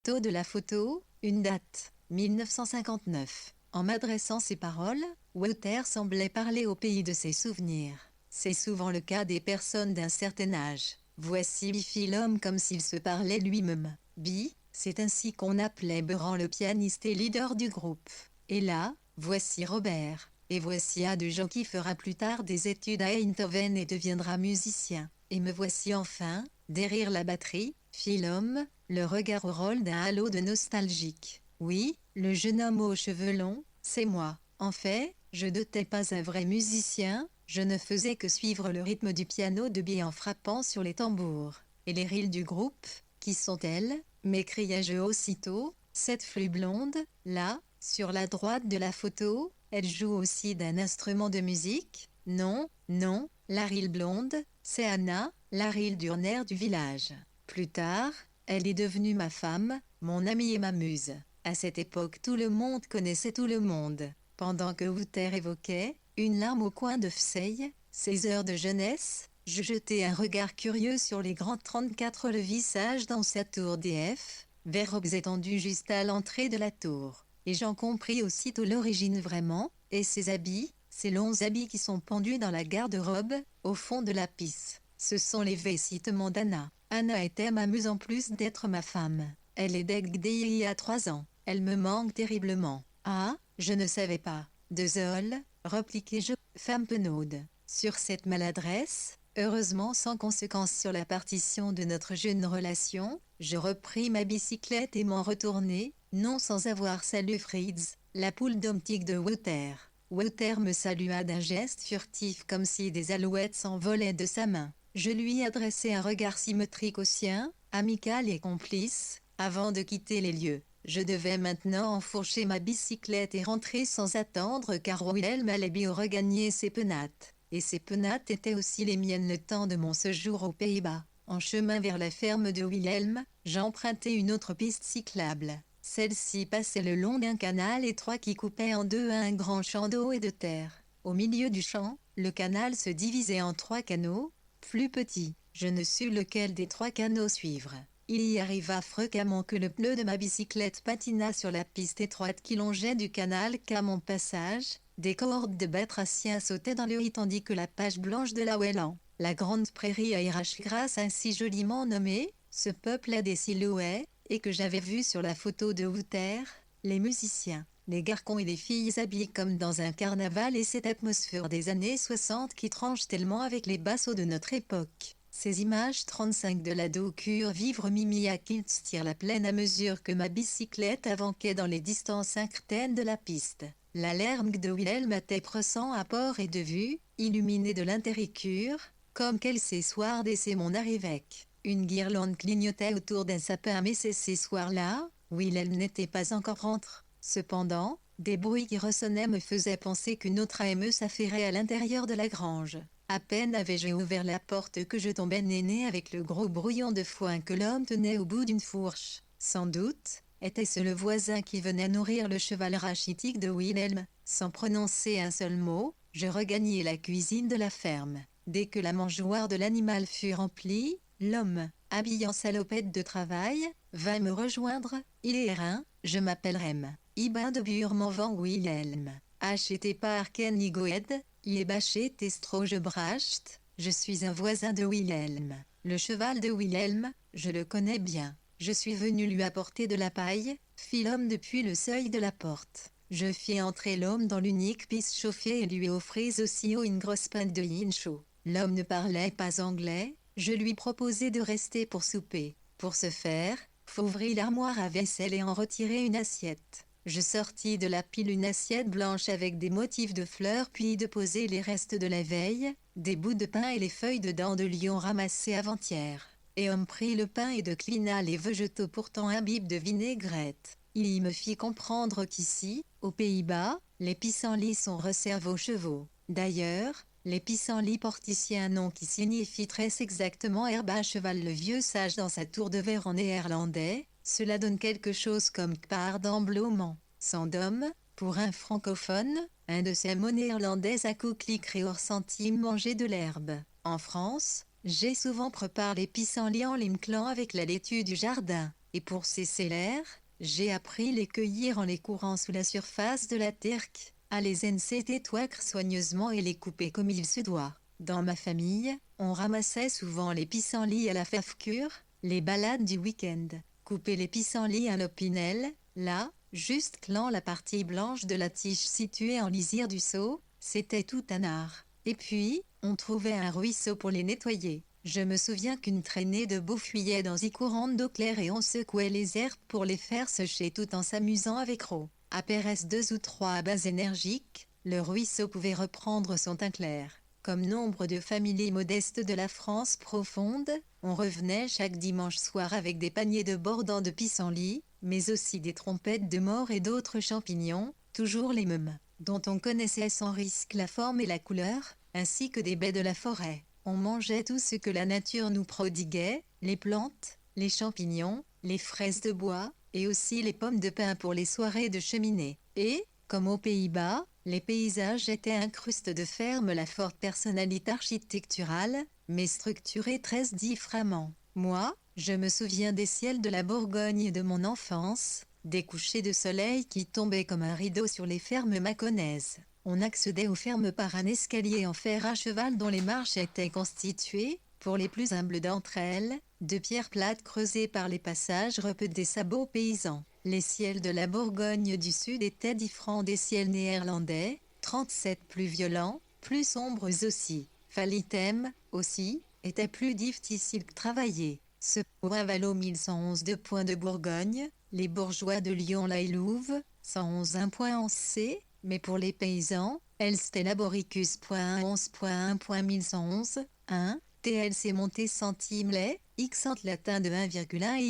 Taux de la photo, une date, 1959. En m'adressant ces paroles, Wouter semblait parler au pays de ses souvenirs. C'est souvent le cas des personnes d'un certain âge. Voici fit l'homme comme s'il se parlait lui-même. Bi, c'est ainsi qu'on appelait Beran le pianiste et leader du groupe. Et là, voici Robert. Et voici A de Jean qui fera plus tard des études à Eindhoven et deviendra musicien. Et me voici enfin, derrière la batterie, fit l'homme, le regard au rôle d'un halo de nostalgique. Oui, le jeune homme aux cheveux longs, c'est moi. En fait, je n'étais pas un vrai musicien, je ne faisais que suivre le rythme du piano de Bi en frappant sur les tambours. Et les rilles du groupe, qui sont-elles? M'écriai-je aussitôt. Cette flûte blonde, là, sur la droite de la photo, elle joue aussi d'un instrument de musique? Non, non, la rille blonde, c'est Anna, la rille d'urnaire du village. Plus tard, elle est devenue ma femme, mon amie et ma muse. À cette époque tout le monde connaissait tout le monde. Pendant que Wouter évoquait, une larme au coin de Fseille, ses heures de jeunesse, je jetai un regard curieux sur les grands 34 le visage dans sa tour DF, verres étendus juste à l'entrée de la tour. Et j'en compris aussitôt l'origine vraiment, et ses habits, ces longs habits qui sont pendus dans la garde-robe, au fond de la pisse. Ce sont les vêtements d'Anna. Anna était ma muse en plus d'être ma femme. Elle est décédée il y a 3 ans. Elle me manque terriblement. Ah, je ne savais pas. Désolé, repliquai-je, femme penaude. Sur cette maladresse, heureusement sans conséquence sur la partition de notre jeune relation, je repris ma bicyclette et m'en retournai, non sans avoir salué Fritz, la poule domestique de Wouter. Wouter me salua d'un geste furtif comme si des alouettes s'envolaient de sa main. Je lui adressai un regard symétrique au sien, amical et complice, avant de quitter les lieux. Je devais maintenant enfourcher ma bicyclette et rentrer sans attendre car Wilhelm allait bien regagner ses penates. Et ces penates étaient aussi les miennes le temps de mon séjour aux Pays-Bas. En chemin vers la ferme de Wilhelm, j'empruntai une autre piste cyclable. Celle-ci passait le long d'un canal étroit qui coupait en deux un grand champ d'eau et de terre. Au milieu du champ, le canal se divisait en 3 canaux, plus petits. Je ne sus lequel des 3 canaux suivre. Il y arriva fréquemment que le pneu de ma bicyclette patina sur la piste étroite qui longeait du canal qu'à mon passage, des cohortes de batraciens sautaient dans le riz tandis que la page blanche de la Welland, la grande prairie à Irachgras ainsi joliment nommée, se peuplait des silhouettes, et que j'avais vu sur la photo de Wouter, les musiciens, les garçons et les filles habillés comme dans un carnaval et cette atmosphère des années 60 qui tranche tellement avec les bassos de notre époque. Ces images 35 de la docure vivre Mimi à Kiltz tirent la plaine à mesure que ma bicyclette avançait dans les distances incertaines de la piste. La lergue de Wilhelm était pressant à port et de vue, illuminée de l'intéricure, comme qu'elle ces soirs d'essai mon arrivec. Une guirlande clignotait autour d'un sapin mais ces soirs-là, Wilhelm n'était pas encore rentré. Cependant, des bruits qui ressonnaient me faisaient penser qu'une autre AME s'affairait à l'intérieur de la grange. À peine avais-je ouvert la porte que je tombais nez avec le gros brouillon de foin que l'homme tenait au bout d'une fourche. Sans doute, était-ce le voisin qui venait nourrir le cheval rachitique de Wilhelm. Sans prononcer un seul mot, je regagnai la cuisine de la ferme. Dès que la mangeoire de l'animal fut remplie, l'homme, habillé en salopette de travail, vint me rejoindre. Il est rien, je m'appelle Rem. Ibin de Burman Wilhelm. Acheté par Kenny Goed, il est bâché Testroge Bracht. Je suis un voisin de Wilhelm. Le cheval de Wilhelm, je le connais bien. Je suis venu lui apporter de la paille, fit l'homme depuis le seuil de la porte. Je fis entrer l'homme dans l'unique piste chauffée et lui offris aussi une grosse pinte de yin chaud. L'homme ne parlait pas anglais, je lui proposai de rester pour souper. Pour ce faire, faut ouvrir l'armoire à vaisselle et en retirer une assiette. Je sortis de la pile une assiette blanche avec des motifs de fleurs puis de poser les restes de la veille, des bouts de pain et les feuilles de dents de lion ramassées avant-hier. Et homme prit le pain et déclina les végétaux pourtant imbibes de vinaigrette. Il y me fit comprendre qu'ici, aux Pays-Bas, les pissenlits sont réservés aux chevaux. D'ailleurs, les pissenlits portent ici un nom qui signifie très exactement herbe à cheval. Le vieux sage dans sa tour de verre en néerlandais, cela donne quelque chose comme kpar d'embloment. Sans d'homme, pour un francophone, un de ces mots néerlandais à coups cliquerait hors centime manger de l'herbe. En France, J'ai souvent préparé les pissenlits en les mclant avec la laitue du jardin, et pour ces célères, j'ai appris les cueillir en les courant sous la surface de la terre, à les enseter soigneusement et les couper comme il se doit. Dans ma famille, on ramassait souvent les pissenlits à la fève-cure, les balades du week-end. Couper les pissenlits à l'opinel, là, juste clant la partie blanche de la tige située en lisière du seau, c'était tout un art. Et puis, on trouvait un ruisseau pour les nettoyer. Je me souviens qu'une traînée de beaux fuyait dans y courantes d'eau claire et on secouait les herbes pour les faire sécher tout en s'amusant avec Ro. À Pérès 2 ou 3 à base énergique, le ruisseau pouvait reprendre son teint clair. Comme nombre de familles modestes de la France profonde, on revenait chaque dimanche soir avec des paniers de bordants de pissenlits, mais aussi des trompettes de mort et d'autres champignons, toujours les mêmes, dont on connaissait sans risque la forme et la couleur, ainsi que des baies de la forêt. On mangeait tout ce que la nature nous prodiguait, les plantes, les champignons, les fraises de bois, et aussi les pommes de pin pour les soirées de cheminée. Et, comme aux Pays-Bas, les paysages étaient incrustés de ferme la forte personnalité architecturale, mais structurée très différemment. Moi, je me souviens des ciels de la Bourgogne de mon enfance, des couchers de soleil qui tombaient comme un rideau sur les fermes mâconnaises. On accédait aux fermes par un escalier en fer à cheval dont les marches étaient constituées, pour les plus humbles d'entre elles, de pierres plates creusées par les passages repeux des sabots paysans. Les ciels de la Bourgogne du Sud étaient différents des ciels néerlandais, 37 plus violents, plus sombres aussi. Falitem, aussi, était plus difficile que travailler. Ce point Valo 1111 de Point de Bourgogne, les bourgeois de Lyon-la-Élouve, 111.11 C, mais pour les paysans, Elstelaboricus.11.1.1111, 1, TLC monté centime les, X ant latin de 1,1 et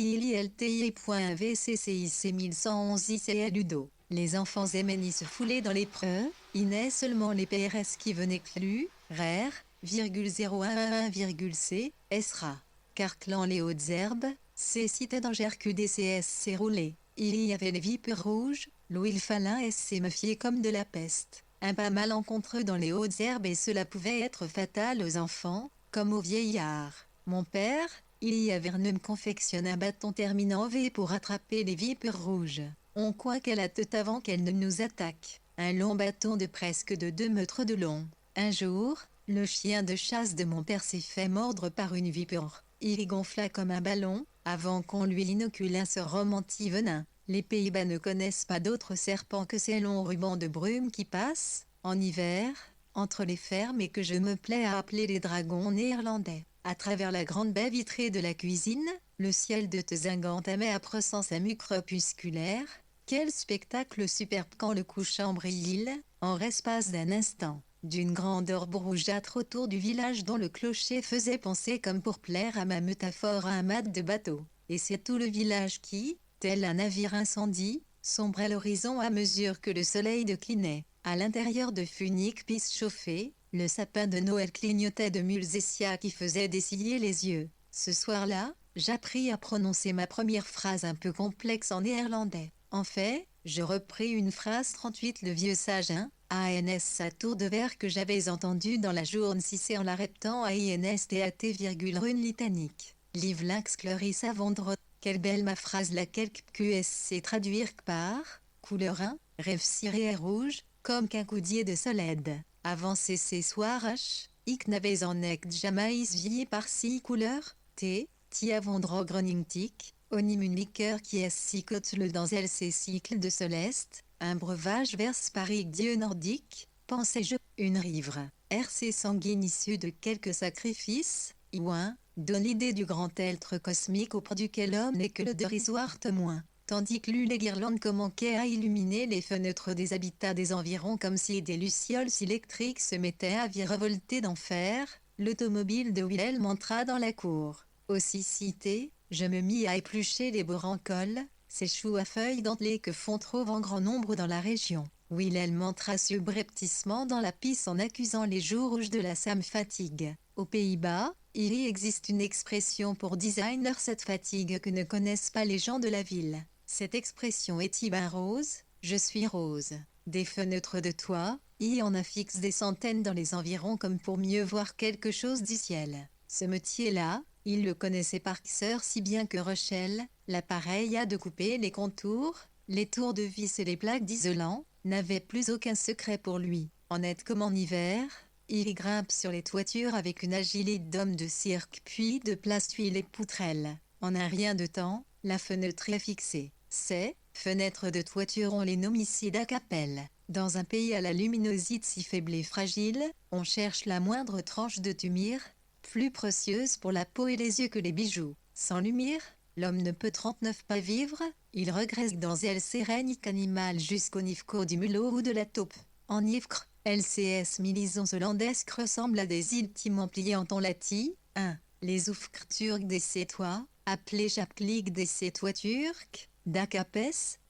ILTI.VCCIC 1111 ICL Udo. Les enfants aimaient ni se fouler dans les preux, Inès seulement les PRS qui venaient clus, rare, 0,0111,C, SRA. Carclan les hautes herbes, C citait dans GRQDCSC roulé. Il y avait les vipères rouges, l'eau il fallait se méfier comme de la peste. Un pas malencontreux dans les hautes herbes et cela pouvait être fatal aux enfants, comme aux vieillards. Mon père, il y avait me confectionne un bâton terminant en V pour attraper les vipères rouges. On croit qu'elle a tête avant qu'elle ne nous attaque. Un long bâton de presque de 2 mètres de long. Un jour, le chien de chasse de mon père s'est fait mordre par une vipère. Il y gonfla comme un ballon, avant qu'on lui inocule un sort anti-venin. Les Pays-Bas ne connaissent pas d'autres serpents que ces longs rubans de brume qui passent, en hiver, entre les fermes et que je me plais à appeler les dragons néerlandais. À travers la grande baie vitrée de la cuisine, le ciel de Tezingant aimait âpre sans sa muque crépusculaire. Quel spectacle superbe quand le couchant brille, en l'espace d'un instant, d'une grandeur rougeâtre autour du village dont le clocher faisait penser comme pour plaire à ma métaphore à un mât de bateau. Et c'est tout le village qui, tel un navire incendie, sombrait l'horizon à mesure que le soleil déclinait. À l'intérieur de funiques pistes chauffées, le sapin de Noël clignotait de mules et scias qui faisaient dessiller les yeux. Ce soir-là, j'appris à prononcer ma première phrase un peu complexe en néerlandais. En fait, je repris une phrase 38 le vieux sage ANS à tour de verre que j'avais entendu dans la journée 6 en la répétant à INSTAT rune litanique. Livlinx Cloris Avondre. Quelle belle ma phrase laquelle QSC traduire par couleur 1, rêve ciré rouge, comme qu'un coudier de solède. Avant ces soirs H, ik n'avais en ect jamais vie par si couleur, T, ti avondre groningtic, onimuniqueur qui est si cote le dans elle ces cycles de Soleste, un breuvage verse Paris dieu nordique, pensais-je, une rivre, RC sanguine issue de quelques sacrifices, Iouin, donne l'idée du grand être cosmique auprès duquel l'homme n'est que le dérisoire témoin, tandis que les guirlandes commençaient à illuminer les fenêtres des habitats des environs comme si des lucioles électriques se mettaient à virevolter d'enfer, l'automobile de Wilhelm entra dans la cour. Aussi cité, je me mis à éplucher les brancoles, ces choux à feuilles dentelées que font trop en grand nombre dans la région. Wilhelm entra subrepticement dans la pisse en accusant les joues rouges de la Sam fatigue. Aux Pays-Bas, il y existe une expression pour designer cette fatigue que ne connaissent pas les gens de la ville. Cette expression est Ibin rose, je suis rose. Des fenêtres de toit, il y en a fixe des centaines dans les environs comme pour mieux voir quelque chose du ciel. Ce métier-là, il le connaissait par cœur si bien que Rochelle, l'appareil à de couper les contours, les tours de vis et les plaques d'isolant, n'avait plus aucun secret pour lui. En été comme en hiver, il y grimpe sur les toitures avec une agilité d'homme de cirque puis de place tuile les poutrelles. En un rien de temps, la fenêtre est fixée. Ces fenêtres de toiture on les nomme ici d'acapelle. Dans un pays à la luminosité si faible et fragile, on cherche la moindre tranche de tumir, plus précieuse pour la peau et les yeux que les bijoux. Sans lumière, l'homme ne peut 39 pas vivre, il regresse dans elle sérénique animal jusqu'au nifco du mulot ou de la taupe. En Ivre, LCS milisons hollandesques ressemblent à des îles timement pliées en ton lati. 1. Les oufres turcs des sétois, appelés chapklik des sétois turcs, d'acapes,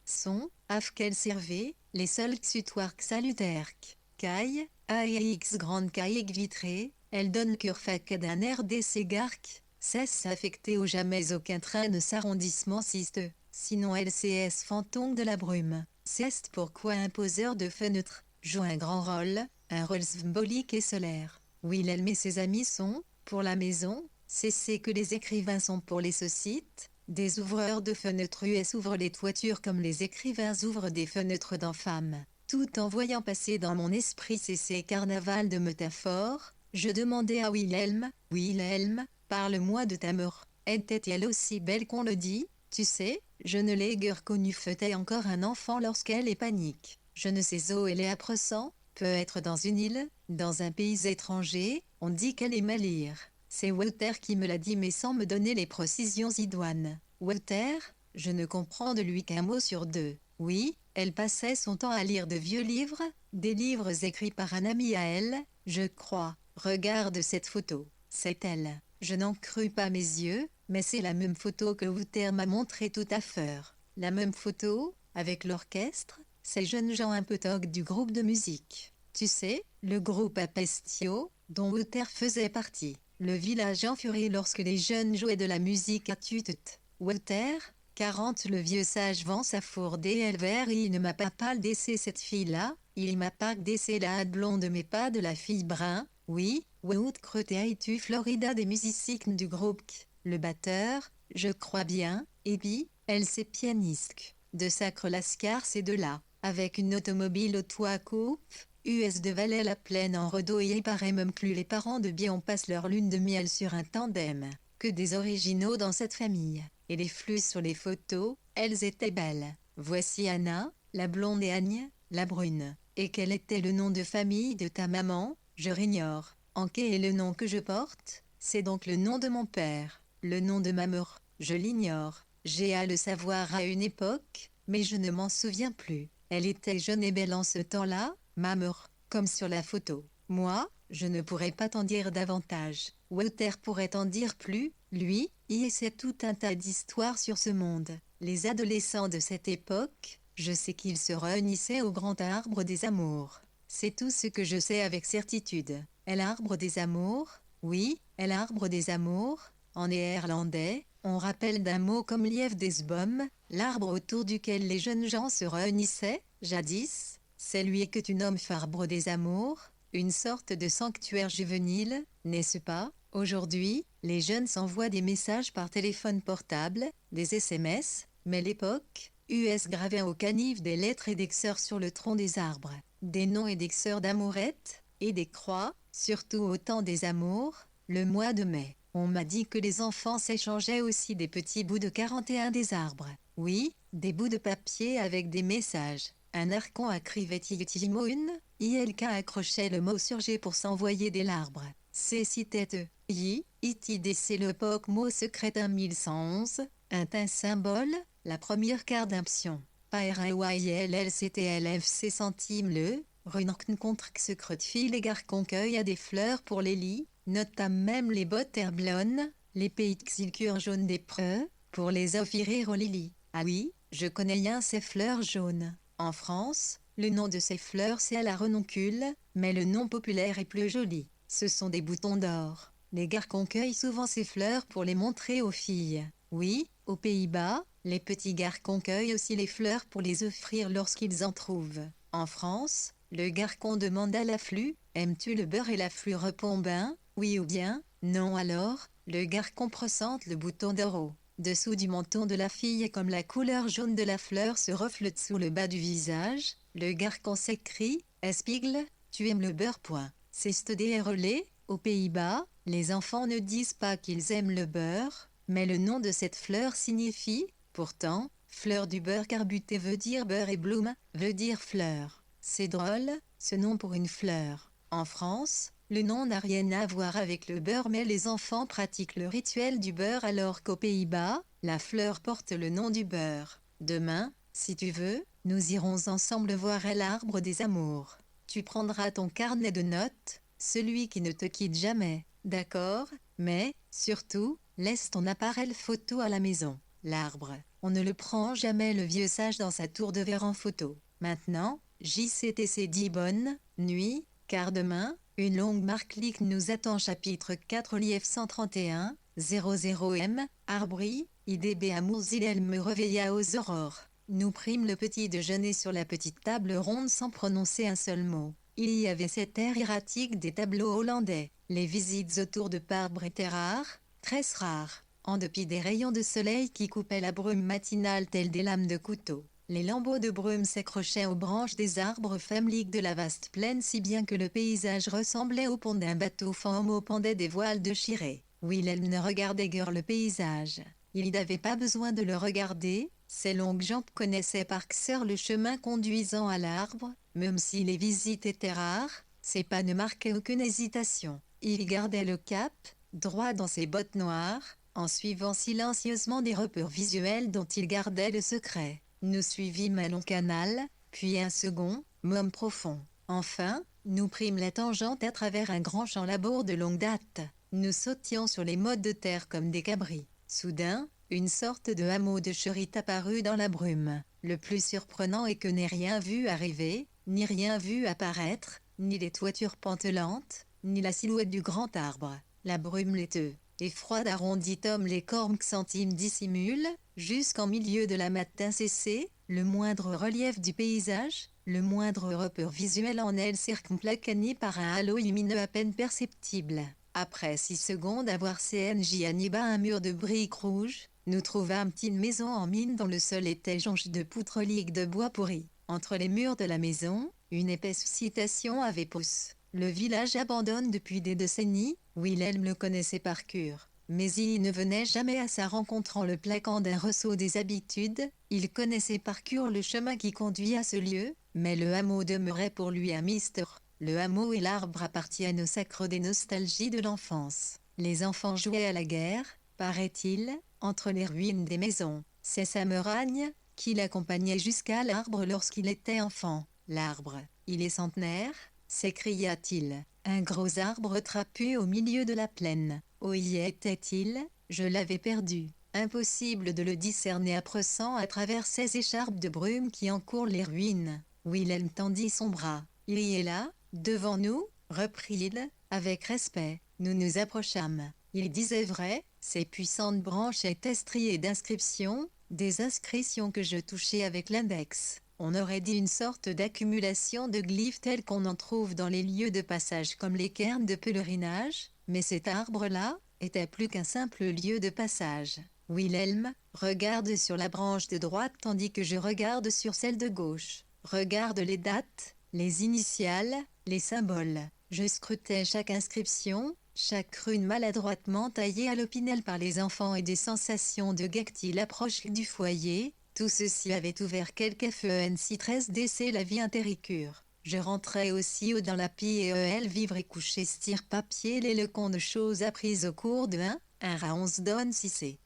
sont, afkel servé, les seuls xutoirques salutaires. Caille, AX grande caille vitrée, elle donne curfac d'un air des ségarques, cesse affecté au jamais aucun train de s'arrondissement cisteux. Sinon LCS fantôme de la brume, c'est pourquoi un poseur de fenêtre joue un grand rôle, un rôle symbolique et solaire. Wilhelm et ses amis sont, pour la maison, c'est que les écrivains sont pour les sociétés. Des ouvreurs de fenêtres US ouvrent les toitures comme les écrivains ouvrent des fenêtres d'infâmes. Tout en voyant passer dans mon esprit ces carnavals de métaphores, je demandai à Wilhelm, « Wilhelm, parle-moi de ta mort. Était-elle aussi belle qu'on le dit? Tu sais, je ne l'ai guère connue fut-elle encore un enfant lorsqu'elle est panique. Je ne sais où elle est à présent, peut être dans une île, dans un pays étranger, on dit qu'elle aimait lire. C'est Walter qui me l'a dit mais sans me donner les précisions idoines. Walter, je ne comprends de lui qu'un mot sur deux. Oui, elle passait son temps à lire de vieux livres, des livres écrits par un ami à elle, je crois. Regarde cette photo, c'est elle. Je n'en crus pas mes yeux, mais c'est la même photo que Walter m'a montrée tout à l'heure. La même photo, avec l'orchestre, ces jeunes gens un peu toques du groupe de musique. Tu sais, le groupe Apestio, dont Walter faisait partie. Le village en furie lorsque les jeunes jouaient de la musique à tutut. Walter, 40 le vieux sage vend sa fourde et Elver il ne m'a pas laissé cette fille-là, il m'a pas laissé la hâte blonde mais pas de la fille brun, oui, Wout Creteaitu Florida des musiciens du groupe, le batteur, je crois bien, et puis, elle c'est pianiste, de Sacre Lascar c'est de là, avec une automobile au toit coupe, US de Valais la plaine en redo et il paraît même plus les parents de bien on passe leur lune de miel sur un tandem, que des originaux dans cette famille, et les flux sur les photos, elles étaient belles. Voici Anna, la blonde et Agne, la brune. Et quel était le nom de famille de ta maman? Je l'ignore. En quel est le nom que je porte? C'est donc le nom de mon père. Le nom de ma mère, je l'ignore. J'ai à le savoir à une époque, mais je ne m'en souviens plus. Elle était jeune et belle en ce temps-là, ma mère, comme sur la photo. Moi, je ne pourrais pas t'en dire davantage. Walter pourrait t'en dire plus, lui, il sait tout un tas d'histoires sur ce monde. Les adolescents de cette époque, je sais qu'ils se réunissaient au grand arbre des amours. C'est tout ce que je sais avec certitude. Et l'arbre des amours? Oui, et l'arbre des amours. En néerlandais, on rappelle d'un mot comme lièvre des boom, l'arbre autour duquel les jeunes gens se réunissaient, jadis. C'est lui que tu nommes arbre des amours, une sorte de sanctuaire juvénile, n'est-ce pas? Aujourd'hui, les jeunes s'envoient des messages par téléphone portable, des SMS, mais l'époque, US gravait au canif des lettres et des sœurs sur le tronc des arbres, des noms et des sœurs d'amourettes, et des croix, surtout au temps des amours, le mois de mai. On m'a dit que les enfants s'échangeaient aussi des petits bouts de 41 des arbres. Oui, des bouts de papier avec des messages. Un archon écrivait Timoun, ILK accrochait le mot surgé pour s'envoyer des l'arbre. C'est citait ITDC le POC mot secret 1111, un symbole, la première carte d'imption. PARAYLLCTLFC centime le, Runarkn contre secret fil et garconcueil à des fleurs pour les lits, notamment même les bottes herblonnes, les pays xilcure jaunes des preux, pour les offrir aux lilies. Ah oui, je connais bien ces fleurs jaunes. En France, le nom de ces fleurs c'est à la renoncule, mais le nom populaire est plus joli. Ce sont des boutons d'or. Les garçons cueillent souvent ces fleurs pour les montrer aux filles. Oui, aux Pays-Bas, les petits garçons cueillent aussi les fleurs pour les offrir lorsqu'ils en trouvent. En France, le garçon demande à l'afflux, aimes-tu le beurre et l'afflux répond ben, oui ou bien, Non alors, le garçon pressente le bouton d'euro. Dessous du menton de la fille et comme la couleur jaune de la fleur se reflète sous le bas du visage, le garçon s'écrie « Espiègle, tu aimes le beurre point ». C'est stédé relais, aux Pays-Bas, les enfants ne disent pas qu'ils aiment le beurre, mais le nom de cette fleur signifie, pourtant, fleur du beurre car buté veut dire beurre et bloom veut dire fleur. C'est drôle, ce nom pour une fleur. En France, le nom n'a rien à voir avec le beurre mais les enfants pratiquent le rituel du beurre alors qu'aux Pays-Bas, la fleur porte le nom du beurre. Demain, si tu veux, nous irons ensemble voir l'arbre des amours. Tu prendras ton carnet de notes, celui qui ne te quitte jamais, d'accord? Mais, surtout, laisse ton appareil photo à la maison. L'arbre, on ne le prend jamais le vieux sage dans sa tour de verre en photo. Maintenant, JCTC dit bonne nuit, car demain, une longue marque nous attend chapitre 4 lief 131, 00M, Arbri, IDB Amours il me réveilla aux aurores. Nous prîmes le petit déjeuner sur la petite table ronde sans prononcer un seul mot. Il y avait cet air erratique des tableaux hollandais. Les visites autour de Parbre étaient rares, très rares, en dépit des rayons de soleil qui coupaient la brume matinale telles des lames de couteau. Les lambeaux de brume s'accrochaient aux branches des arbres familiques de la vaste plaine si bien que le paysage ressemblait au pont d'un bateau femme où pendaient des voiles de chiré. Wilhelm ne regardait guère le paysage. Il n'avait pas besoin de le regarder, ses longues jambes connaissaient par cœur le chemin conduisant à l'arbre, même si les visites étaient rares, ses pas ne marquaient aucune hésitation. Il gardait le cap, droit dans ses bottes noires, en suivant silencieusement des repères visuels dont il gardait le secret. Nous suivîmes un long canal, puis un second, même profond. Enfin, nous prîmes la tangente à travers un grand champ labour de longue date. Nous sautions sur les mottes de terre comme des cabris. Soudain, une sorte de hameau de cherit apparut dans la brume. Le plus surprenant est que n'ai rien vu arriver, ni rien vu apparaître, ni les toitures pantelantes, ni la silhouette du grand arbre. La brume laiteuse et froide arrondit comme les cornes centimes dissimule, jusqu'en milieu de la matin cessée, le moindre relief du paysage, le moindre repère visuel en elle circumplacané par un halo lumineux à peine perceptible. Après 6 secondes à voir CNJ Aniba un mur de briques rouges, nous trouvâmes une maison en mine dont le sol était jonché de poutres ligues de bois pourri. Entre les murs de la maison, une épaisse citation avait poussé. Le village abandonne depuis des décennies, Wilhelm le connaissait par cœur. Mais il ne venait jamais à sa rencontre en le plaquant d'un ressaut des habitudes, il connaissait par cœur le chemin qui conduit à ce lieu, mais le hameau demeurait pour lui un mystère. Le hameau et l'arbre appartiennent au sacre des nostalgies de l'enfance. Les enfants jouaient à la guerre, paraît-il, entre les ruines des maisons. C'est sa meragne qui l'accompagnait jusqu'à l'arbre lorsqu'il était enfant. L'arbre, il est centenaire, s'écria-t-il. Un gros arbre trapu au milieu de la plaine. Où y était-il? Je l'avais perdu. Impossible de le discerner à travers ces écharpes de brume qui encourent les ruines. Wilhelm tendit son bras. Il y est là, devant nous, reprit-il, avec respect. Nous nous approchâmes. Il disait vrai, ses puissantes branches étaient striées d'inscriptions, des inscriptions que je touchais avec l'index. On aurait dit une sorte d'accumulation de glyphes tels qu'on en trouve dans les lieux de passage comme les cairns de pèlerinage, mais cet arbre-là était plus qu'un simple lieu de passage. Wilhelm regarde sur la branche de droite tandis que je regarde sur celle de gauche. Regarde les dates, les initiales, les symboles. Je scrutais chaque inscription, chaque rune maladroitement taillée à l'opinel par les enfants et des sensations de gaieté l'approche du foyer. Tout ceci avait ouvert quelque FENC 13DC la vie intéricure. Je rentrais aussi dans la PEL vivre et coucher stire papier les leçons de choses apprises au cours de 1 à 11 donne 6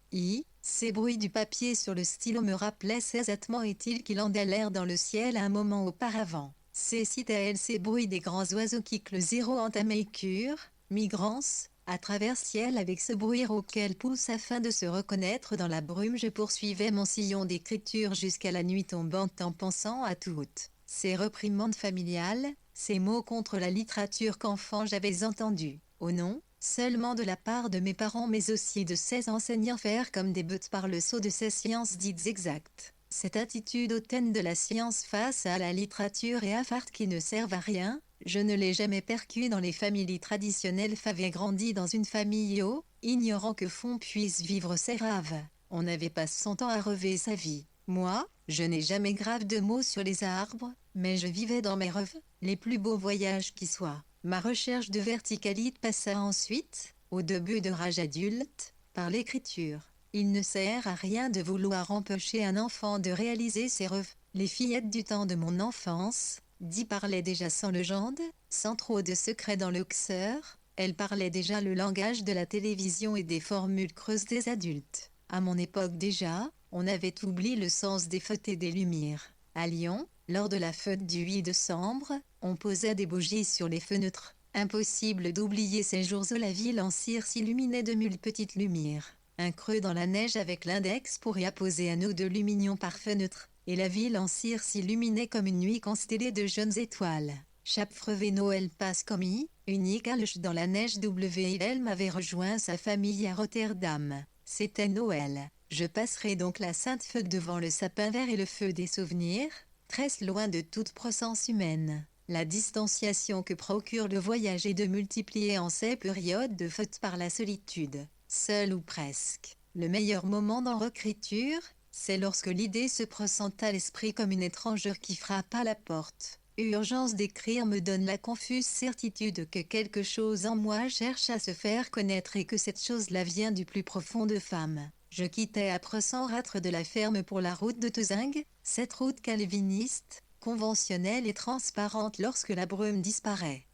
ces bruits du papier sur le stylo me rappelaient exactement est-il qu'il en l'air dans le ciel un moment auparavant. Ces ces bruits des grands oiseaux qui que le zéro entamait cure, migrants, à travers ciel avec ce bruit auquel pousse afin de se reconnaître dans la brume je poursuivais mon sillon d'écriture jusqu'à la nuit tombante en pensant à toutes ces réprimandes familiales, ces mots contre la littérature qu'enfant j'avais entendus, au nom seulement de la part de mes parents mais aussi de ces enseignants faire comme des bêtes par le sceau de ces sciences dites exactes. Cette attitude hautaine de la science face à la littérature et affarte qui ne servent à rien, Je ne l'ai jamais percu dans les familles traditionnelles. J'avais grandi dans une famille ignorant que fond puisse vivre ses rêves. On n'avait pas 100 ans à rêver sa vie. Moi, je n'ai jamais grave de mots sur les arbres, mais je vivais dans mes rêves, les plus beaux voyages qui soient. Ma recherche de verticalité passa ensuite, au début de l'âge adulte, par l'écriture. Il ne sert à rien de vouloir empêcher un enfant de réaliser ses rêves. Les fillettes du temps de mon enfance, parlaient déjà sans légende, sans trop de secrets dans le cœur. Elles parlaient déjà le langage de la télévision et des formules creuses des adultes. À mon époque déjà, on avait oublié le sens des fêtes et des lumières. À Lyon, lors de la fête du 8 décembre, on posait des bougies sur les fenêtres. Impossible d'oublier ces jours où la ville en cire s'illuminait de mille petites lumières. Un creux dans la neige avec l'index pour y apposer un eau de lumignon par fenêtre. Et la ville en cire s'illuminait comme une nuit constellée de jeunes étoiles. Chaque frevé Noël passe comme unique alche dans la neige. Il m'avait rejoint sa famille à Rotterdam. C'était Noël. Je passerai donc la sainte fête devant le sapin vert et le feu des souvenirs, très loin de toute présence humaine. La distanciation que procure le voyage est de multiplier en ces périodes de fête par la solitude, seul ou presque. Le meilleur moment dans l'écriture, c'est lorsque l'idée se présente à l'esprit comme une étrangère qui frappe à la porte. Urgence d'écrire me donne la confuse certitude que quelque chose en moi cherche à se faire connaître et que cette chose-là vient du plus profond de femme. Je quittais après sans ratre de la ferme pour la route de Tezing, cette route calviniste, conventionnelle et transparente lorsque la brume disparaît.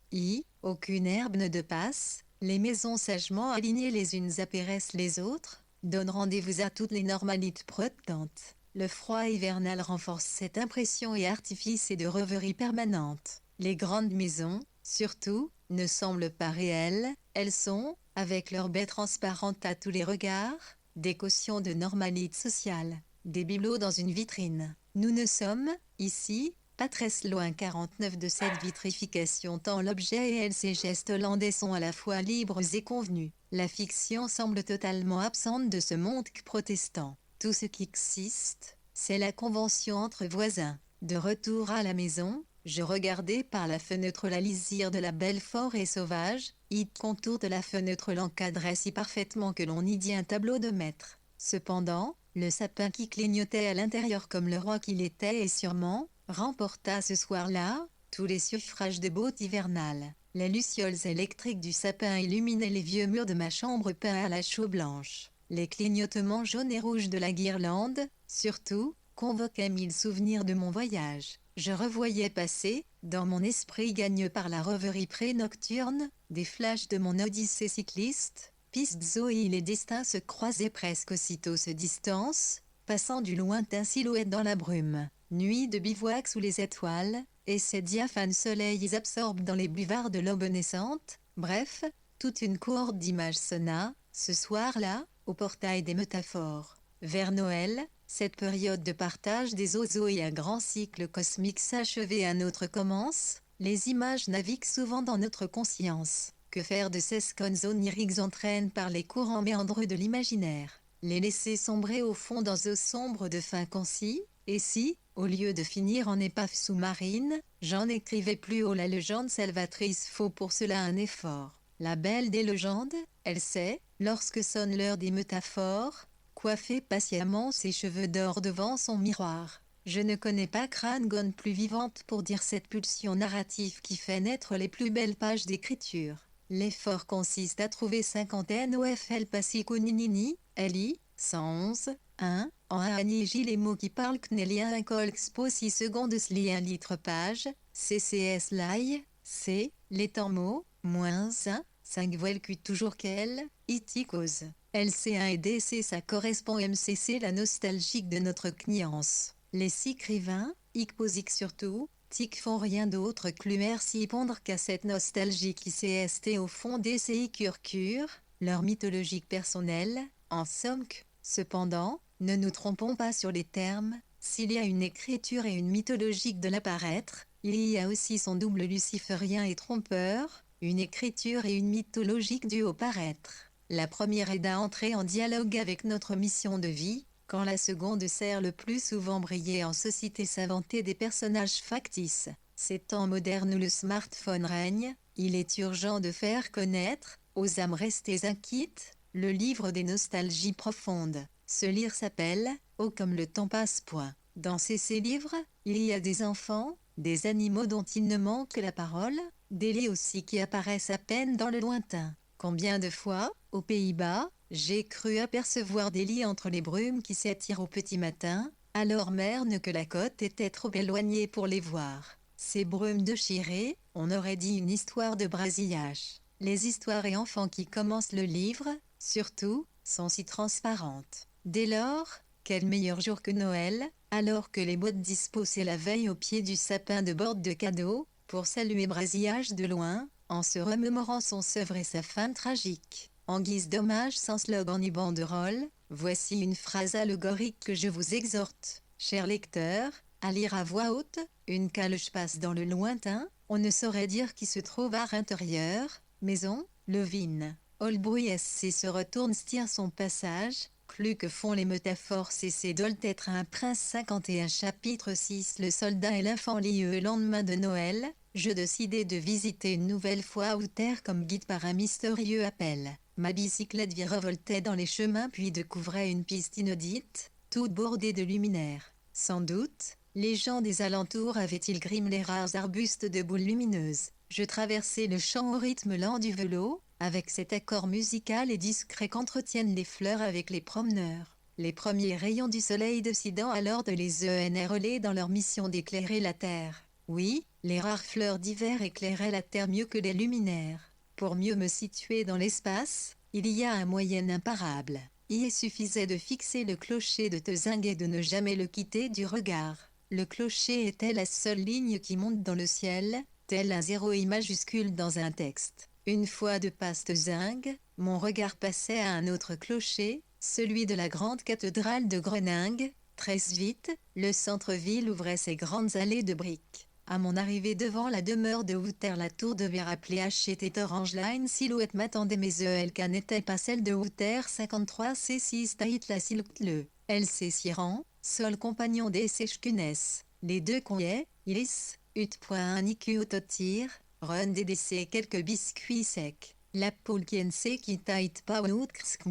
Aucune herbe ne dépasse, les maisons sagement alignées les unes apparaissent les autres, donnent rendez-vous à toutes les normalités protestantes. Le froid hivernal renforce cette impression et artifice et de rêverie permanente. Les grandes maisons, surtout, ne semblent pas réelles, elles sont, avec leurs baies transparentes à tous les regards, des cautions de normalité sociale, des bibelots dans une vitrine. Nous ne sommes, ici, pas très loin 49 de cette vitrification tant l'objet et ses gestes hollandais sont à la fois libres et convenus. La fiction semble totalement absente de ce monde protestant. Tout ce qui existe, c'est la convention entre voisins. De retour à la maison, je regardais par la fenêtre la lisière de la belle forêt sauvage. Le contour de la fenêtre l'encadrait si parfaitement que l'on y dit un tableau de maître. Cependant, le sapin qui clignotait à l'intérieur comme le roi qu'il était et sûrement, remporta ce soir-là, tous les suffrages de beauté hivernale. Les lucioles électriques du sapin illuminaient les vieux murs de ma chambre peints à la chaux blanche. Les clignotements jaunes et rouges de la guirlande, surtout, convoquaient mille souvenirs de mon voyage. Je revoyais passer, dans mon esprit gagné par la rêverie pré-nocturne, des flashs de mon odyssée cycliste. Pistes et les destins se croisaient presque aussitôt se distancent, passant du lointain silhouette dans la brume. Nuit de bivouac sous les étoiles, et ces diaphanes soleils absorbent dans les buvards de l'aube naissante. Bref, toute une cohorte d'images sonna, ce soir-là, au portail des métaphores. Vers Noël, cette période de partage des oiseaux et un grand cycle cosmique s'achève et un autre commence, les images naviguent souvent dans notre conscience. Que faire de ces scones oniriques entraînent par les courants méandreux de l'imaginaire? Les laisser sombrer au fond dans eaux sombres de fin concis? Et si, au lieu de finir en épave sous-marine, j'en écrivais plus haut la légende salvatrice, faut pour cela un effort. La belle des légendes, elle sait, lorsque sonne l'heure des métaphores, coiffer patiemment ses cheveux d'or devant son miroir. Je ne connais pas crâne plus vivante pour dire cette pulsion narrative qui fait naître les plus belles pages d'écriture. L'effort consiste à trouver cinquantaine OFL Passiconinini, LI, 111, 1, en Aniji les mots qui parlent Knelien un expo 6 secondes sli 1 litre page, CCS Lai, C, les temps mots, moins 1, 5 voiles Q toujours qu'elle, iticose. LC1 et DC ça correspond MCC la nostalgique de notre clience. Les écrivains, icposiques surtout, tic font rien d'autre que lui merci pondre qu'à cette nostalgie qui CST au fond des curcure, leur mythologique personnelle, en somme que, cependant, ne nous trompons pas sur les termes, s'il y a une écriture et une mythologique de l'apparaître, il y a aussi son double luciférien et trompeur, une écriture et une mythologique due au paraître. La première est d'entrer en dialogue avec notre mission de vie, quand la seconde sert le plus souvent briller en société s'inventer des personnages factices. Ces temps modernes où le smartphone règne, il est urgent de faire connaître, aux âmes restées inquiètes, le livre des nostalgies profondes. Ce livre s'appelle « Oh comme le temps passe point ». Dans ces livres, il y a des enfants, des animaux dont il ne manque la parole, des lieux aussi qui apparaissent à peine dans le lointain. Combien de fois, aux Pays-Bas, j'ai cru apercevoir des lits entre les brumes qui s'étirent au petit matin, alors merne que la côte était trop éloignée pour les voir. Ces brumes déchirées, on aurait dit une histoire de brasillage. Les histoires et enfants qui commencent le livre, surtout, sont si transparentes. Dès lors, quel meilleur jour que Noël, alors que les boîtes disposées la veille au pied du sapin de bord de cadeaux, pour saluer Brasillage de loin, en se remémorant son œuvre et sa fin tragique. En guise d'hommage sans slogan ni banderole, voici une phrase allégorique que je vous exhorte, chers lecteurs, à lire à voix haute. Une calèche passe dans le lointain, on ne saurait dire qui se trouve à l'intérieur, maison, levine. Olbrouille se retourne tire son passage, plus que font les métaphores c'est doit être un prince 51 chapitre 6 Le soldat et l'enfant lieu le lendemain de Noël, je décidai de visiter une nouvelle fois Outer comme guide par un mystérieux appel. Ma bicyclette virevoltait dans les chemins puis découvrait une piste inédite, toute bordée de luminaires. Sans doute, les gens des alentours avaient-ils grimé les rares arbustes de boules lumineuses. Je traversai le champ au rythme lent du vélo, avec cet accord musical et discret qu'entretiennent les fleurs avec les promeneurs. Les premiers rayons du soleil décidant alors de les enrôler dans leur mission d'éclairer la terre. Oui, les rares fleurs d'hiver éclairaient la terre mieux que les luminaires. Pour mieux me situer dans l'espace, il y a un moyen imparable. Il suffisait de fixer le clocher de Tezingue et de ne jamais le quitter du regard. Le clocher était la seule ligne qui monte dans le ciel, tel un zéro I majuscule dans un texte. Une fois de passe Tezingue, mon regard passait à un autre clocher, celui de la grande cathédrale de Groningue. Très vite, le centre-ville ouvrait ses grandes allées de briques. À mon arrivée devant la demeure de Outer, la tour devait rappeler H était orange là une silhouette m'attendait mais ELK n'était pas celle de Outer 53 C6 Taït la silhouette le LC Siran, seul compagnon des Sechkunes. Les deux conyaient, Ilis, Ut.1 Niku Autotir, Run DDC quelques biscuits secs. La poule qui qui taït pas ou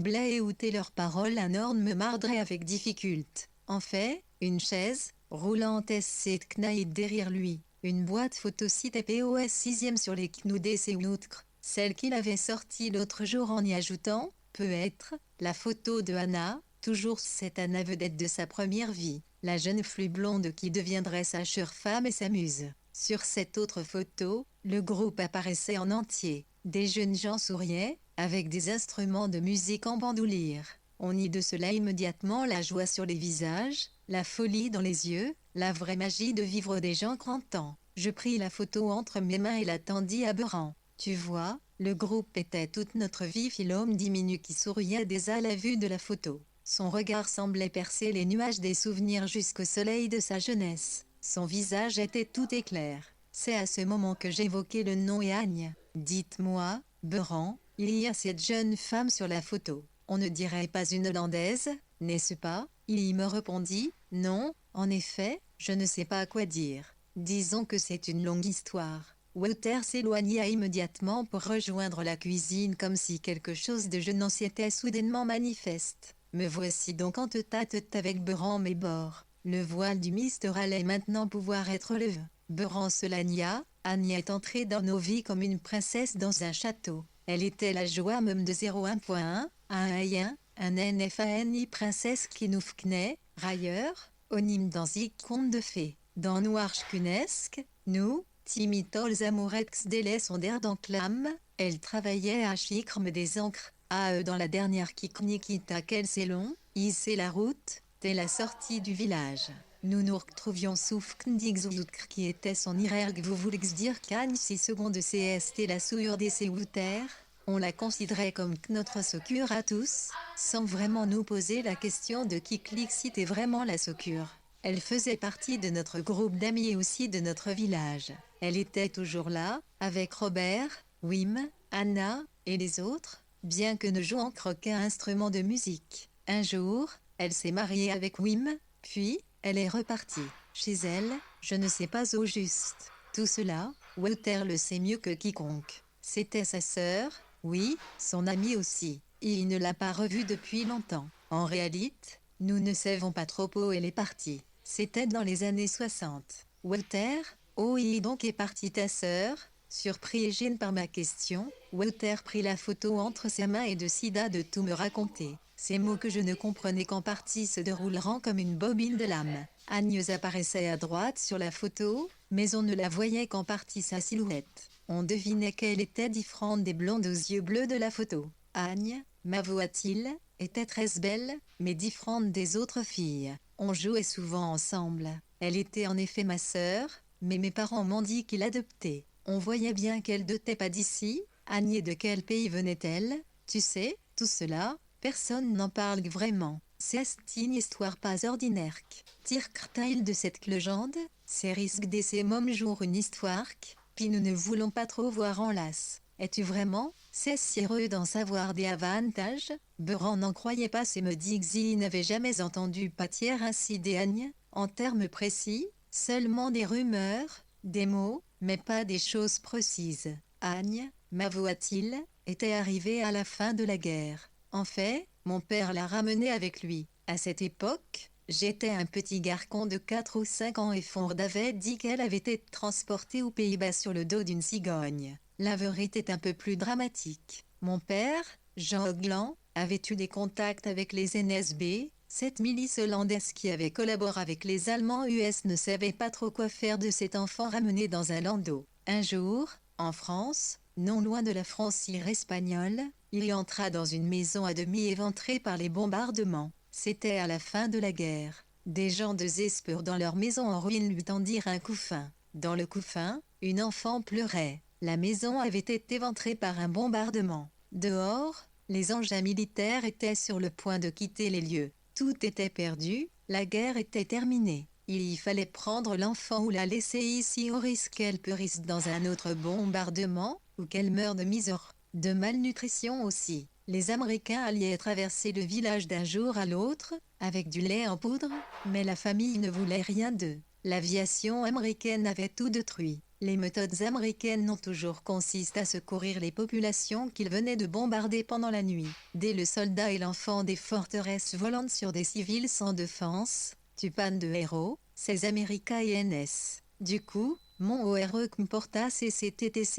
et outé leurs paroles un orne me mardrait avec difficulté. En fait, une chaise, roulante SC Knaït derrière lui, une boîte photo site POS 6e sur les Knoudés et Outkr, celle qu'il avait sortie l'autre jour en y ajoutant, peut être, la photo de Anna, toujours cette Anna vedette de sa première vie, la jeune flux blonde qui deviendrait sa chère femme et sa muse. Sur cette autre photo, le groupe apparaissait en entier, des jeunes gens souriaient, avec des instruments de musique en bandoulière. On y de cela immédiatement la joie sur les visages, la folie dans les yeux, la vraie magie de vivre des gens grands-temps. Je pris la photo entre mes mains et la tendis à Beran. Tu vois, le groupe était toute notre vie l'homme diminu qui souriait dès à la vue de la photo. Son regard semblait percer les nuages des souvenirs jusqu'au soleil de sa jeunesse. Son visage était tout éclair. C'est à ce moment que j'évoquai le nom Yagne. Dites-moi, Beran, il y a cette jeune femme sur la photo. On ne dirait pas une Hollandaise, n'est-ce pas? Il me répondit, non, en effet, je ne sais pas quoi dire. Disons que c'est une longue histoire. Walter s'éloigna immédiatement pour rejoindre la cuisine comme si quelque chose de gênant s'était soudainement manifeste. Me voici donc en tête-à-tête avec Beran mes bords. Le voile du mystère allait maintenant pouvoir être levé. Beran se lagna, Anya est entrée dans nos vies comme une princesse dans un château. Elle était la joie même de 01.1, un NFANI princesse qui nous fknait, railleur, onime dans Zik conte de fées. Dans Noirchkunesque, nous, Timitols amourex délai son d'air d'enclame, elle travaillait à chicre des encres, à eux dans la dernière kiknikita qu'elle c'est long, hisser la route, dès la sortie du village. Nous nous retrouvions sous Fkndigzoutkr qui était son irerg vous voulez dire qu'Agne 6 secondes CST la souillure des Séouter, on la considérait comme notre secours à tous, sans vraiment nous poser la question de qui clique c'était vraiment la secours. Elle faisait partie de notre groupe d'amis et aussi de notre village. Elle était toujours là, avec Robert, Wim, Anna, et les autres, bien que ne jouant qu'aucun instrument de musique. Un jour, elle s'est mariée avec Wim, puis, elle est repartie. Chez elle, je ne sais pas au juste. Tout cela, Walter le sait mieux que quiconque. C'était sa sœur, oui, son amie aussi. Et il ne l'a pas revue depuis longtemps. En réalité, nous ne savons pas trop où elle est partie. C'était dans les années 60. Walter, où est donc est partie ta sœur? Surpris et gêné par ma question, Walter prit la photo entre ses mains et décida de tout me raconter. Ces mots que je ne comprenais qu'en partie se dérouleront comme une bobine de lame. Agnès apparaissait à droite sur la photo, mais on ne la voyait qu'en partie sa silhouette. On devinait qu'elle était différente des blondes aux yeux bleus de la photo. Agne, m'avoua-t-il, était très belle, mais différente des autres filles. On jouait souvent ensemble. Elle était en effet ma sœur, mais mes parents m'ont dit qu'ils l'adoptaient. On voyait bien qu'elle n'était pas d'ici. Agne, de quel pays venait-elle? Tu sais, tout cela, personne n'en parle vraiment. C'est une histoire pas ordinaire. Tire-t-il de cette légende? C'est risque de ces mêmes jours une histoire, puis nous ne voulons pas trop voir en las. Es-tu vraiment? C'est si heureux d'en savoir des avantages? Beran n'en croyait pas et me dit qu'il n'avait jamais entendu pâtir ainsi d'Agne, en termes précis, seulement des rumeurs, des mots, mais pas des choses précises. Agne, m'avoua-t-il, était arrivé à la fin de la guerre. En fait, mon père l'a ramené avec lui. À cette époque, j'étais un petit garçon de 4 ou 5 ans et Ford avait dit qu'elle avait été transportée aux Pays-Bas sur le dos d'une cigogne. La vérité est un peu plus dramatique. Mon père, Jean Oglan, avait eu des contacts avec les NSB. Cette milice hollandaise qui avait collaboré avec les Allemands US ne savait pas trop quoi faire de cet enfant ramené dans un landau. Un jour, en France, non loin de la frontière espagnole, il y entra dans une maison à demi éventrée par les bombardements. C'était à la fin de la guerre. Des gens désespérés dans leur maison en ruine lui tendirent un couffin. Dans le couffin, une enfant pleurait. La maison avait été éventrée par un bombardement. Dehors, les engins militaires étaient sur le point de quitter les lieux. Tout était perdu, la guerre était terminée. Il y fallait prendre l'enfant ou la laisser ici au risque qu'elle périsse dans un autre bombardement, ou qu'elle meure de misère, de malnutrition aussi. Les Américains allaient traverser le village d'un jour à l'autre, avec du lait en poudre, mais la famille ne voulait rien d'eux. L'aviation américaine avait tout détruit. Les méthodes américaines ont toujours consisté à secourir les populations qu'ils venaient de bombarder pendant la nuit. Dès le soldat et l'enfant des forteresses volantes sur des civils sans défense, tu pannes de héros, ces Américains et NS. Du coup, mon héros comporta ses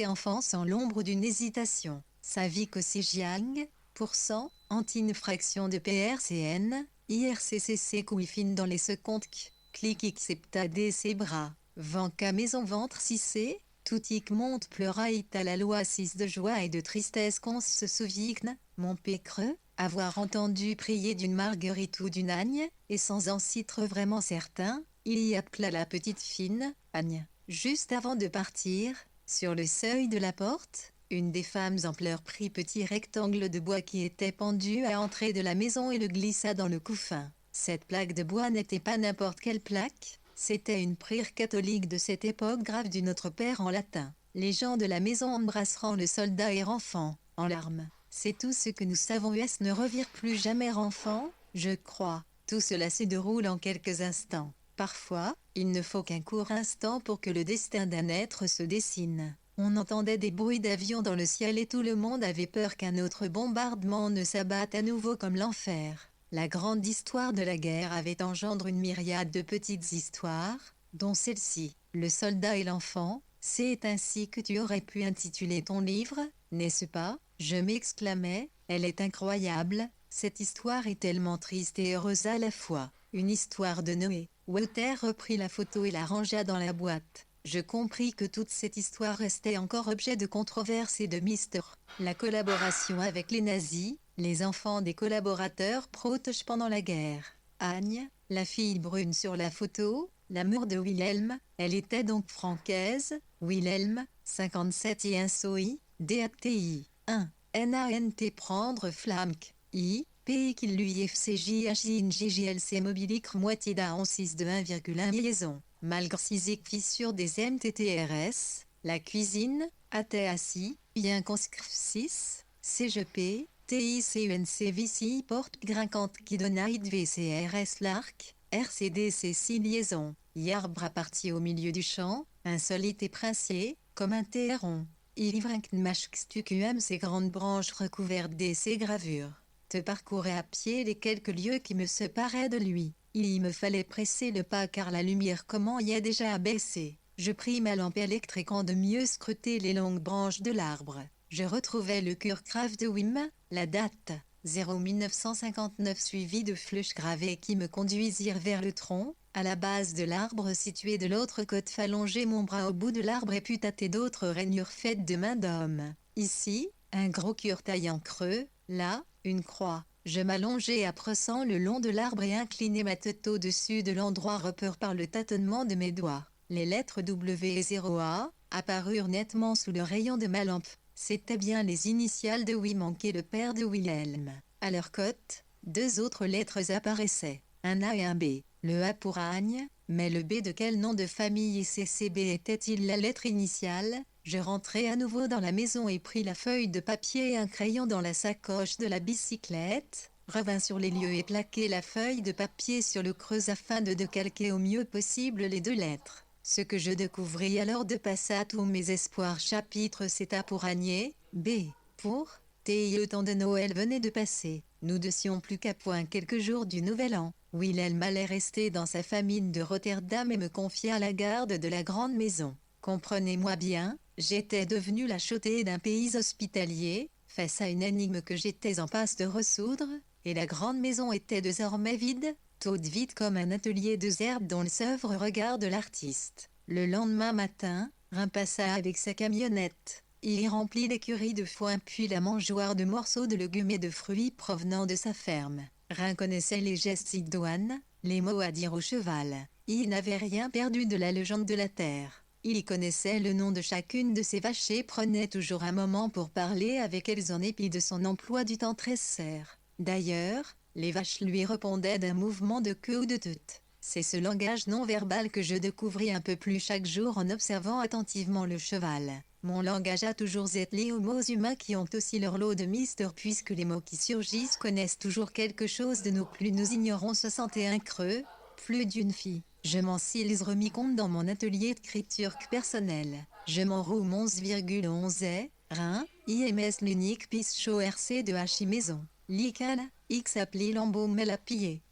enfants sans l'ombre d'une hésitation. Sa vie que si Jiang, % anti-infraction de PRCN, IRCCC couifine dans les secondes clic accepta des ses bras. Vanka maison ventre cissé, tout y monte pleura et à la loi 6 de joie et de tristesse qu'on se souvigne, mon pécreux, avoir entendu prier d'une marguerite ou d'une agne, et sans en s'être vraiment certain, il y appela la petite fine, Agne. Juste avant de partir, sur le seuil de la porte, une des femmes en pleurs prit petit rectangle de bois qui était pendu à l'entrée de la maison et le glissa dans le couffin. Cette plaque de bois n'était pas n'importe quelle plaque, c'était une prière catholique de cette époque grave du Notre Père en latin. Les gens de la maison embrasseront le soldat et l'enfant, en larmes. C'est tout ce que nous savons. US ne revire plus jamais enfant, je crois. Tout cela se déroule en quelques instants. Parfois, il ne faut qu'un court instant pour que le destin d'un être se dessine. On entendait des bruits d'avions dans le ciel et tout le monde avait peur qu'un autre bombardement ne s'abatte à nouveau comme l'enfer. La grande histoire de la guerre avait engendré une myriade de petites histoires, dont celle-ci, Le soldat et l'enfant. C'est ainsi que tu aurais pu intituler ton livre, n'est-ce pas? Je m'exclamais, elle est incroyable, cette histoire est tellement triste et heureuse à la fois. Une histoire de Noé. Walter reprit la photo et la rangea dans la boîte. Je compris que toute cette histoire restait encore objet de controverse et de mystère. La collaboration avec les nazis, les enfants des collaborateurs proches pendant la guerre. Agne, la fille brune sur la photo, l'amour de Wilhelm, elle était donc francaise. Wilhelm, 57 et un SOI, DATI, 1, NANT prendre flamk, I, P qui lui FCJHINGGLC mobilique moitié d'A 6 de 1,1 liaison. Malgré 6 fissures des MTTRS, la cuisine, ATACI, bien conscript 6, CGP, TICUNC VCI porte grinquante qui donne VCRS l'arc, RCDC 6 liaisons. Yarbre à partir au milieu du champ, insolite et princier, comme un théron. Ivrinknmashkstuqm ses grandes branches recouvertes d'essais gravures. Te parcourais à pied les quelques lieues qui me séparaient de lui. Il y me fallait presser le pas car la lumière commençait déjà à baisser. Je pris ma lampe électrique en de mieux scruter les longues branches de l'arbre. Je retrouvai le Kurkraf de Wim, la date 0 1959 suivie de flèches gravées qui me conduisirent vers le tronc, à la base de l'arbre situé de l'autre côté fallonger mon bras au bout de l'arbre et put tâter d'autres rainures faites de main d'homme. Ici, un gros curtail en creux, là, une croix. Je m'allongeai à pressant le long de l'arbre et inclinai ma tête au-dessus de l'endroit repère par le tâtonnement de mes doigts. Les lettres W et 0A apparurent nettement sous le rayon de ma lampe. C'étaient bien les initiales de Wim et le père de Wilhelm. À leur côte, deux autres lettres apparaissaient, un A et un B. Le A pour Agne, mais le B de quel nom de famille et CCB était-il la lettre initiale? Je rentrai à nouveau dans la maison et pris la feuille de papier et un crayon dans la sacoche de la bicyclette, revins sur les lieux et plaquai la feuille de papier sur le creux afin de calquer au mieux possible les deux lettres. Ce que je découvris alors de passer à tous mes espoirs. Chapitre c'est A pour Agnès, B pour T. Le temps de Noël venait de passer. Nous dessions plus qu'à point quelques jours du Nouvel An. Wilhelm allait rester dans sa famille de Rotterdam et me confia la garde de la grande maison. Comprenez-moi bien, j'étais devenu la chotée d'un pays hospitalier, face à une énigme que j'étais en passe de ressoudre, et la grande maison était désormais vide, toute vide comme un atelier de herbe dont l'œuvre regarde l'artiste. Le lendemain matin, Rhin passa avec sa camionnette. Il y remplit l'écurie de foin puis la mangeoire de morceaux de légumes et de fruits provenant de sa ferme. Rhin connaissait les gestes idoines, les mots à dire au cheval. Il n'avait rien perdu de la légende de la terre. Il y connaissait le nom de chacune de ses vaches et prenait toujours un moment pour parler avec elles en dépit de son emploi du temps très serre. D'ailleurs, les vaches lui répondaient d'un mouvement de queue ou de tête. C'est ce langage non-verbal que je découvris un peu plus chaque jour en observant attentivement le cheval. Mon langage a toujours été lié aux mots humains qui ont aussi leur lot de mystère puisque les mots qui surgissent connaissent toujours quelque chose de nous. Plus nous ignorons 61 creux, plus d'une fille. Je m'en suis remis compte dans mon atelier d'écriture personnelle. Je m'en roule 11,11 Rhin, IMS l'unique piste show RC de Hachi Maison. Lical, X appelé Lambeau Melapillé,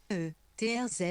TRZ,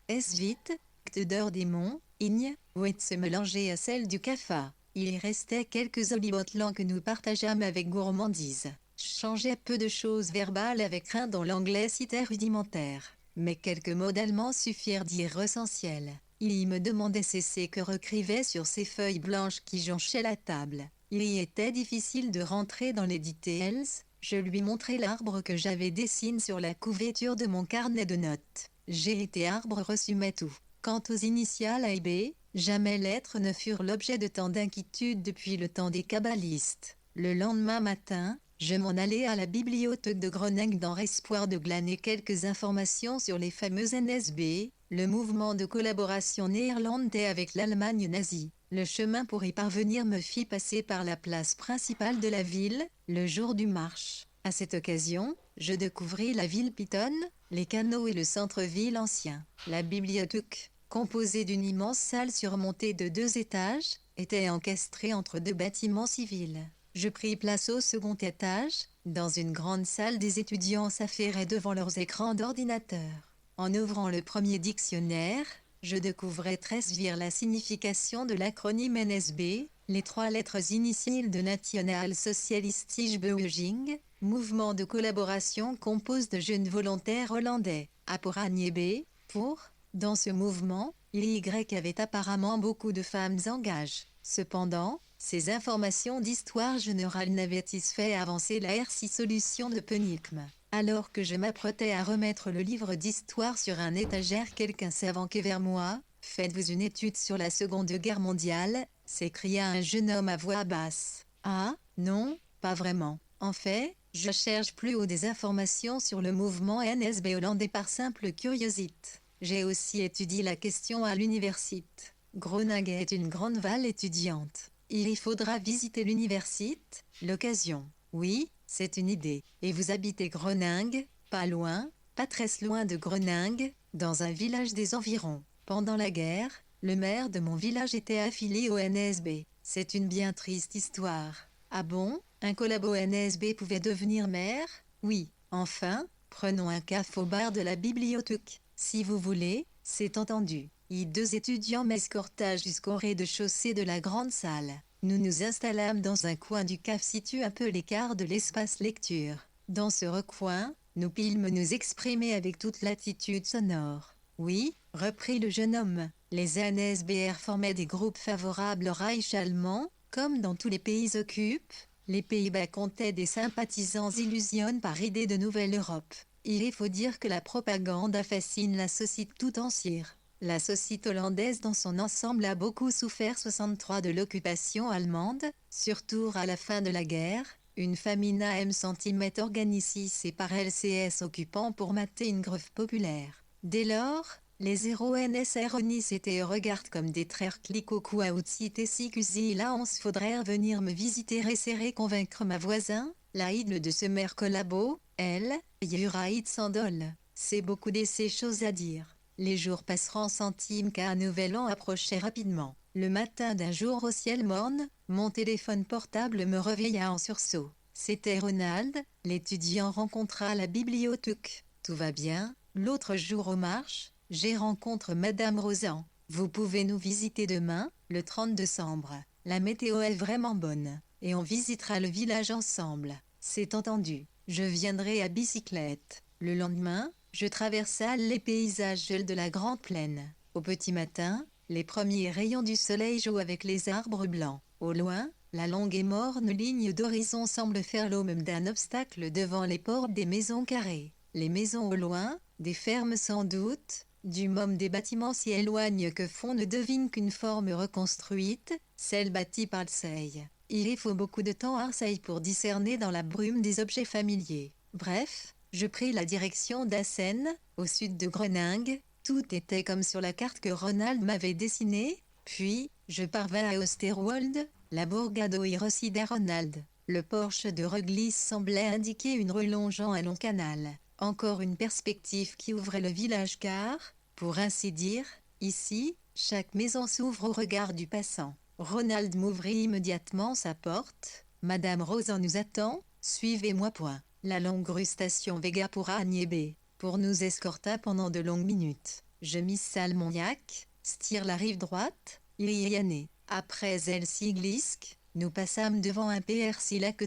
S vite, Ctedeur des monts, Igne, ouet se mélanger à celle du CAFA. Il y restait quelques olibotlans que nous partageâmes avec gourmandise. Changeais peu de choses verbales avec Rhin dans l'anglais cité rudimentaire. Mais quelques mots d'allemand suffirent dire essentiel. Il y me demandait ce que recrivait sur ces feuilles blanches qui jonchaient la table. Il y était difficile de rentrer dans les details. Je lui montrai l'arbre que j'avais dessiné sur la couverture de mon carnet de notes. J'ai été arbre résumait tout. Quant aux initiales A et B, jamais lettres ne furent l'objet de tant d'inquiétude depuis le temps des kabbalistes. Le lendemain matin, je m'en allai à la bibliothèque de Groningue dans l'espoir de glaner quelques informations sur les fameux NSB, le mouvement de collaboration néerlandais avec l'Allemagne nazie. Le chemin pour y parvenir me fit passer par la place principale de la ville, le jour du marche. À cette occasion, je découvris la ville pitonne, les canaux et le centre-ville ancien. La bibliothèque, composée d'une immense salle surmontée de 2 étages, était encastrée entre 2 bâtiments civils. Je pris place au second étage, dans une grande salle des étudiants s'affairaient devant leurs écrans d'ordinateur. En ouvrant le premier dictionnaire, je découvrais très vite la signification de l'acronyme NSB, les 3 lettres initiales de National Socialistische Beweging, mouvement de collaboration composé de jeunes volontaires hollandais. A pour Agnès B, pour, dans ce mouvement, l'Y avait apparemment beaucoup de femmes engagées. Cependant, ces informations d'histoire générale n'avaient fait avancer la RC solution de Pénigme. Alors que je m'apprêtais à remettre le livre d'histoire sur un étagère, quelqu'un s'avançait vers moi. « Faites-vous une étude sur la Seconde Guerre mondiale ?» s'écria un jeune homme à voix basse. « Ah, non, pas vraiment. En fait, je cherche plus haut des informations sur le mouvement NSB hollandais par simple curiosité. J'ai aussi étudié la question à l'université. Groningue est une grande ville étudiante. Il y faudra visiter l'université, l'occasion. Oui, c'est une idée. Et vous habitez Groningue, pas loin, pas très loin de Groningue, dans un village des environs. Pendant la guerre, Le maire de mon village était affilié au NSB. C'est une bien triste histoire. Ah bon? Un collabo NSB pouvait devenir maire? Oui. Enfin, prenons un café au bar de la bibliothèque. Si vous voulez, c'est entendu. Deux étudiants m'escortagent jusqu'au rez-de-chaussée de la grande salle. Nous nous installâmes dans un coin du café situé un peu à l'écart de l'espace lecture. Dans ce recoin, nous pûmes nous exprimer avec toute l'attitude sonore. Oui, reprit le jeune homme, les NSBR formaient des groupes favorables au Reich allemand, comme dans tous les pays occupés. Les Pays-Bas comptaient des sympathisants illusionnés par idée de nouvelle Europe. Il faut dire que la propagande fascine la société tout entière. La société hollandaise dans son ensemble a beaucoup souffert 63 de l'occupation allemande, surtout à la fin de la guerre. Une famine à M cm organisée par LCS occupant pour mater une grève populaire. Dès lors, les zéro NSRONI s'étaient regardent comme des traires clicoku à outcité si cusi là on se faudrait venir me visiter et convaincre ma voisin, la idle de ce maire collabo, elle, Yuraïd Sandol. C'est beaucoup de ces choses à dire. Les jours passeront centime qu'un nouvel an approchait rapidement. Le matin d'un jour au ciel morne, mon téléphone portable me réveilla en sursaut. C'était Ronald, l'étudiant rencontra à la bibliothèque. Tout va bien. L'autre jour aux marches, j'ai rencontré Madame Rosan. Vous pouvez nous visiter demain, le 30 décembre. La météo est vraiment bonne, et on visitera le village ensemble. C'est entendu. Je viendrai à bicyclette. Le lendemain, je traversa les paysages de la grande plaine. Au petit matin, les premiers rayons du soleil jouent avec les arbres blancs. Au loin, la longue et morne ligne d'horizon semble faire l'ombre d'un obstacle devant les portes des maisons carrées. Les maisons au loin, des fermes sans doute, du môme des bâtiments s'y éloignent que fond ne devine qu'une forme reconstruite, celle bâtie par le Sey. Il faut beaucoup de temps à Marseille pour discerner dans la brume des objets familiers. Bref, je pris la direction d'Assen, au sud de Groningue. Tout était comme sur la carte que Ronald m'avait dessinée. Puis, je parvins à Osterwolde, la bourgade où y résidait Ronald. Le porche de Ruglis semblait indiquer une rue longeant un long canal. Encore une perspective qui ouvrait le village car, pour ainsi dire, ici, chaque maison s'ouvre au regard du passant. Ronald m'ouvrit immédiatement sa porte. Madame Rosan nous attend, suivez-moi point. La longue rue station Vega pour Agnébé, pour nous escorta pendant de longues minutes. Je mis Salmoniac, stire la rive droite, Iliané. Après Elsiglisk, nous passâmes devant un PRC la que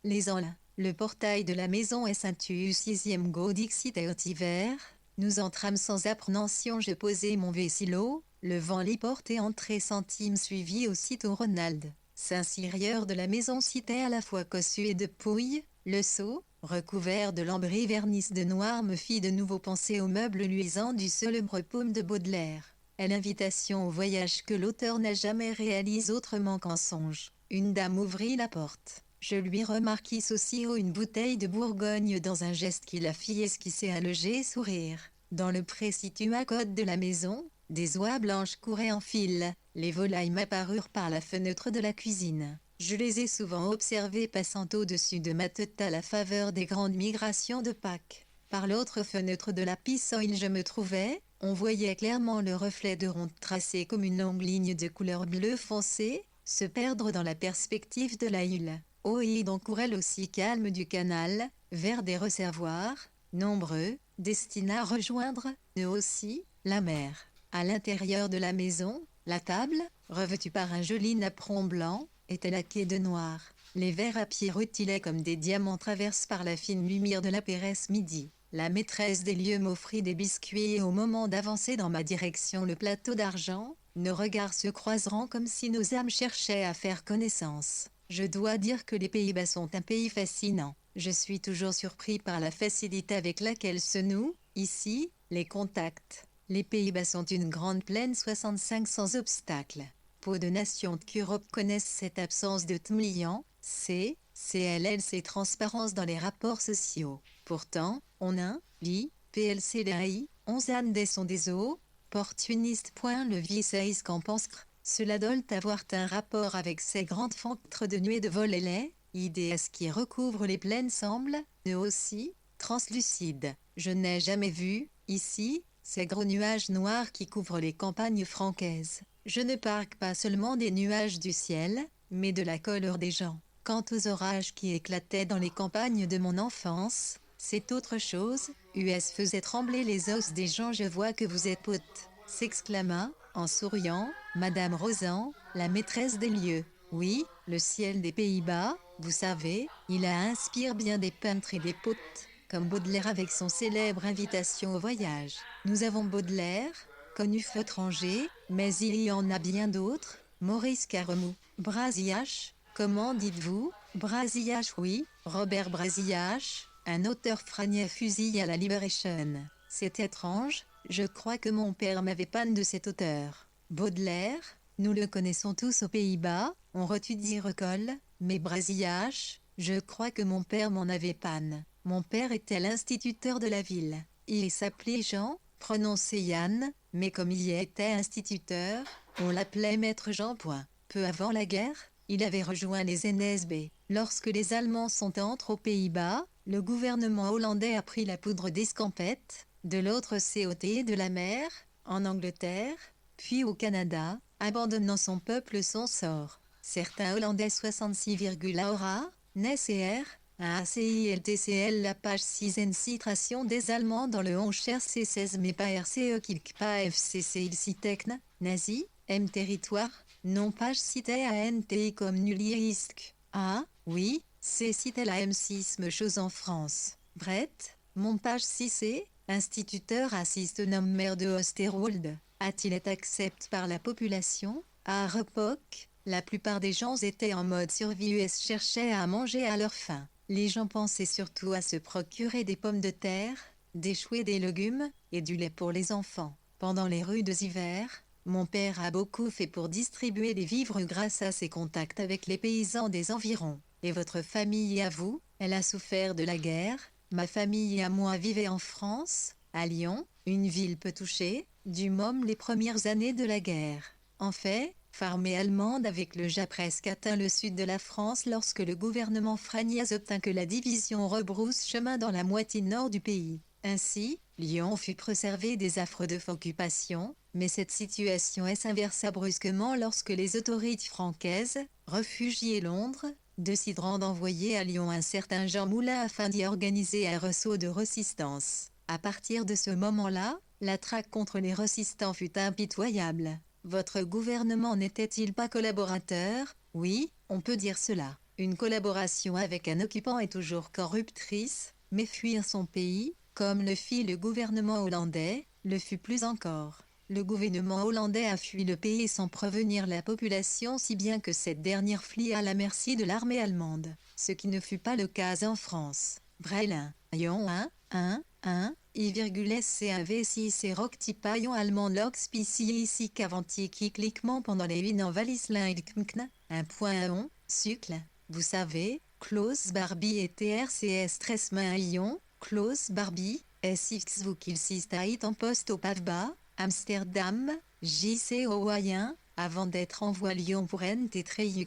les Anlins. Le portail de la maison est ceinture 6e Godixit et hiver. Nous entrâmes sans appréhension, je posai mon vessilo, le vent les portait entrée centime suivi aussitôt Ronald. Saint-Cyrieur de la maison citait à la fois cossu et de pouille, le seau, recouvert de lambris vernis de noir me fit de nouveau penser aux meubles luisants du célèbre poème de Baudelaire. Et l'invitation au voyage que l'auteur n'a jamais réalisé autrement qu'en songe. Une dame ouvrit la porte. Je lui remarquis aussitôt une bouteille de Bourgogne dans un geste qui la fit esquisser un léger sourire. Dans le précieux à côte de la maison, des oies blanches couraient en file. Les volailles m'apparurent par la fenêtre de la cuisine. Je les ai souvent observées passant au-dessus de ma tête à la faveur des grandes migrations de Pâques. Par l'autre fenêtre de la piscine où je me trouvais, on voyait clairement le reflet de ronde tracé comme une longue ligne de couleur bleu foncé, se perdre dans la perspective de la île. Et donc courait aussi calme du canal, vers des réservoirs, nombreux, destinés à rejoindre, eux aussi, la mer. À l'intérieur de la maison, la table, revêtue par un joli napperon blanc, était laquée de noir. Les verres à pied rutilaient comme des diamants traversés par la fine lumière de la Péresse midi. La maîtresse des lieux m'offrit des biscuits et au moment d'avancer dans ma direction le plateau d'argent, nos regards se croiseront comme si nos âmes cherchaient à faire connaissance. Je dois dire que les Pays-Bas sont un pays fascinant. Je suis toujours surpris par la facilité avec laquelle se nouent, ici, les contacts. Les Pays-Bas sont une grande plaine 65 sans obstacle. Peu de nations qu'Europe connaissent cette absence de tmlian, CLLC transparence dans les rapports sociaux. Pourtant, on a, PLC l'AI, 11 ans des sont des eaux, opportunistes. Le vice qu'en pense. Cela doit avoir un rapport avec ces grandes fenêtres de nuée de vol et lait, IDS qui recouvrent les plaines semblent, eux aussi, translucides. Je n'ai jamais vu, ici, ces gros nuages noirs qui couvrent les campagnes francaises. Je ne parle pas seulement des nuages du ciel, mais de la colère des gens. Quant aux orages qui éclataient dans les campagnes de mon enfance, c'est autre chose. US faisait trembler les os des gens. Je vois que vous êtes pote, s'exclama, en souriant, Madame Rosan, la maîtresse des lieux. Oui, le ciel des Pays-Bas, vous savez, il inspire bien des peintres et des potes, comme Baudelaire avec son célèbre Invitation au voyage. Nous avons Baudelaire, connu étranger, mais il y en a bien d'autres. Maurice Caromou, Brasillac, comment dites-vous? Brasillac, oui, Robert Brasillac, un auteur fragné fusille à la Libération. C'est étrange, je crois que mon père m'avait panne de cet auteur. Baudelaire, nous le connaissons tous aux Pays-Bas, on retudie recolle, mais Brasillac, je crois que mon père m'en avait panne. Mon père était l'instituteur de la ville. Il s'appelait Jean, prononcé Yann, mais comme il y était instituteur, on l'appelait Maître Jean. Peu avant la guerre, il avait rejoint les NSB. Lorsque les Allemands sont entrés aux Pays-Bas, le gouvernement hollandais a pris la poudre d'escampette, de l'autre côté de la mer, en Angleterre, puis au Canada, abandonnant son peuple son sort. Certains Hollandais 66, aura, NSR, un ACILTCL la page 6 en citration des Allemands dans le 11 RC 16 mais pas RCE kilk pas FCC il citekn, nazi, M territoire, non page cité à NTI comme nullirisque. Ah, oui, c'est cité la M6 me chose en France. Brett, mon page 6C, instituteur assiste nomme maire de Osterwolde, a-t-il été accepté par la population? À l'époque, la plupart des gens étaient en mode survie US cherchaient à manger à leur faim. Les gens pensaient surtout à se procurer des pommes de terre, des choux et des légumes, et du lait pour les enfants. Pendant les rudes hivers, mon père a beaucoup fait pour distribuer les vivres grâce à ses contacts avec les paysans des environs. Et votre famille à vous, elle a souffert de la guerre. Ma famille et à moi vivaient en France, à Lyon, une ville peu touchée, du môme les premières années de la guerre. En fait, l'armée allemande avec le Ja presque atteint le sud de la France lorsque le gouvernement Franiez obtint que la division rebrousse chemin dans la moitié nord du pays. Ainsi, Lyon fut préservé des affres de occupation, mais cette situation s'inversa brusquement lorsque les autorités françaises, réfugiées Londres, décideront d'envoyer à Lyon un certain Jean Moulin afin d'y organiser un ressaut de résistance. À partir de ce moment-là, la traque contre les résistants fut impitoyable. Votre gouvernement n'était-il pas collaborateur? Oui, on peut dire cela. Une collaboration avec un occupant est toujours corruptrice, mais fuir son pays, comme le fit le gouvernement hollandais, le fut plus encore. Le gouvernement hollandais a fui le pays sans prévenir la population si bien que cette dernière fut à la merci de l'armée allemande, ce qui ne fut pas le cas en France. Brelin, Lyon 1, I,SC1V6 et Roctipaillon allemand l'Oxpici ici qu'avanti qui cliquement pendant les 8 en Valislin et Kmkn, 1.1, Sucle, vous savez, Klaus Barbie et TRCS Stressmain Ion, Klaus Barbie, SX vous qu'il s'istait en poste au Pavba, Amsterdam, JC Hawaïen, avant d'être envoyé Lyon pour NT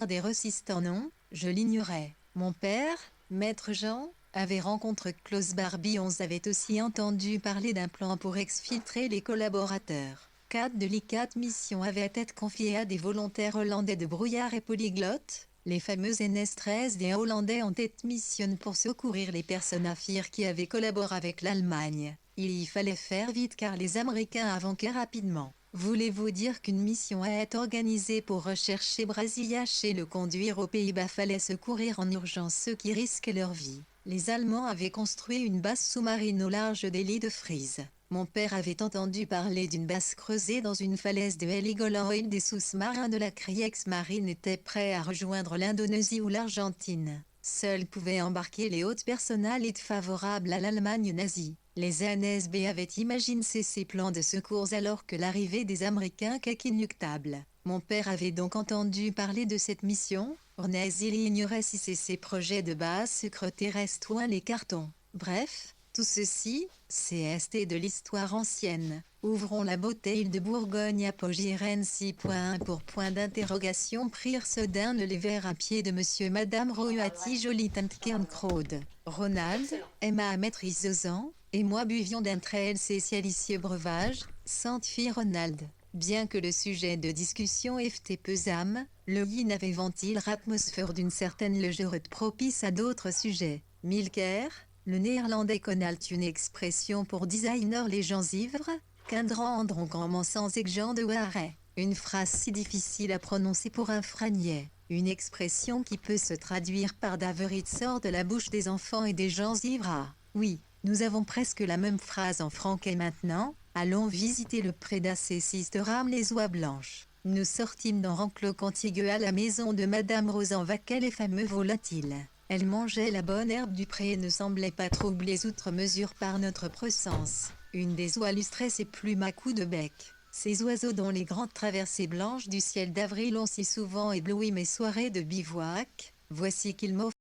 des résistants non, je l'ignorais. Mon père, Maître Jean, avait rencontré Klaus Barbie. On avait aussi entendu parler d'un plan pour exfiltrer les collaborateurs. 4 délicates missions avaient été confiées à des volontaires hollandais de brouillard et polyglottes. Les fameuses NS-13 des Hollandais ont été missionnées pour secourir les personnes affirmes qui avaient collaboré avec l'Allemagne. Il y fallait faire vite car les Américains avançaient rapidement. Voulez-vous dire qu'une mission a été organisée pour rechercher Brasillac et le conduire aux Pays-Bas? Fallait secourir en urgence ceux qui risquaient leur vie. Les Allemands avaient construit une base sous-marine au large des lits de Frise. Mon père avait entendu parler d'une base creusée dans une falaise de Heligoland. Des sous-marins de la Kriegsmarine étaient prêts à rejoindre l'Indonésie ou l'Argentine. Seuls pouvaient embarquer les hautes personnalités favorables à l'Allemagne nazie. Les NSB avaient imaginé ces plans de secours alors que l'arrivée des Américains était inéluctable. Mon père avait donc entendu parler de cette mission. Mais il ignorait si ces projets de base secrète restent loin les cartons. Bref, tout ceci, c'est de l'histoire ancienne. Ouvrons la bouteille de Bourgogne apogirène 6.1 pour point d'interrogation. Prirent ce dingue les verres à pied de monsieur Madame Rohuati Jolie Tantkernkrode. Ronald, Emma à maître Isozan, et moi buvions d'un très salicieux breuvage, Sainte-Fille Ronald. Bien que le sujet de discussion était pesame, le yin avait ventilé l'atmosphère d'une certaine légèreté propice à d'autres sujets. Milker, le néerlandais connaît une expression pour designer les gens ivres, qu'un rendront comment sans exempt de arrêt. Une phrase si difficile à prononcer pour un franier. Une expression qui peut se traduire par d'averit sort de la bouche des enfants et des gens ivres. Ah, oui, nous avons presque la même phrase en franquet maintenant. Allons visiter le prédacécis de Rame les oies blanches. Nous sortîmes dans l'enclos contigu à la maison de Madame Rosan Vaquel et fameux volatile. Elle mangeait la bonne herbe du pré et ne semblait pas troublée outre mesure par notre présence. Une des oies lustrait ses plumes à coups de bec. Ces oiseaux dont les grandes traversées blanches du ciel d'avril ont si souvent ébloui mes soirées de bivouac, voici qu'ils m'offrent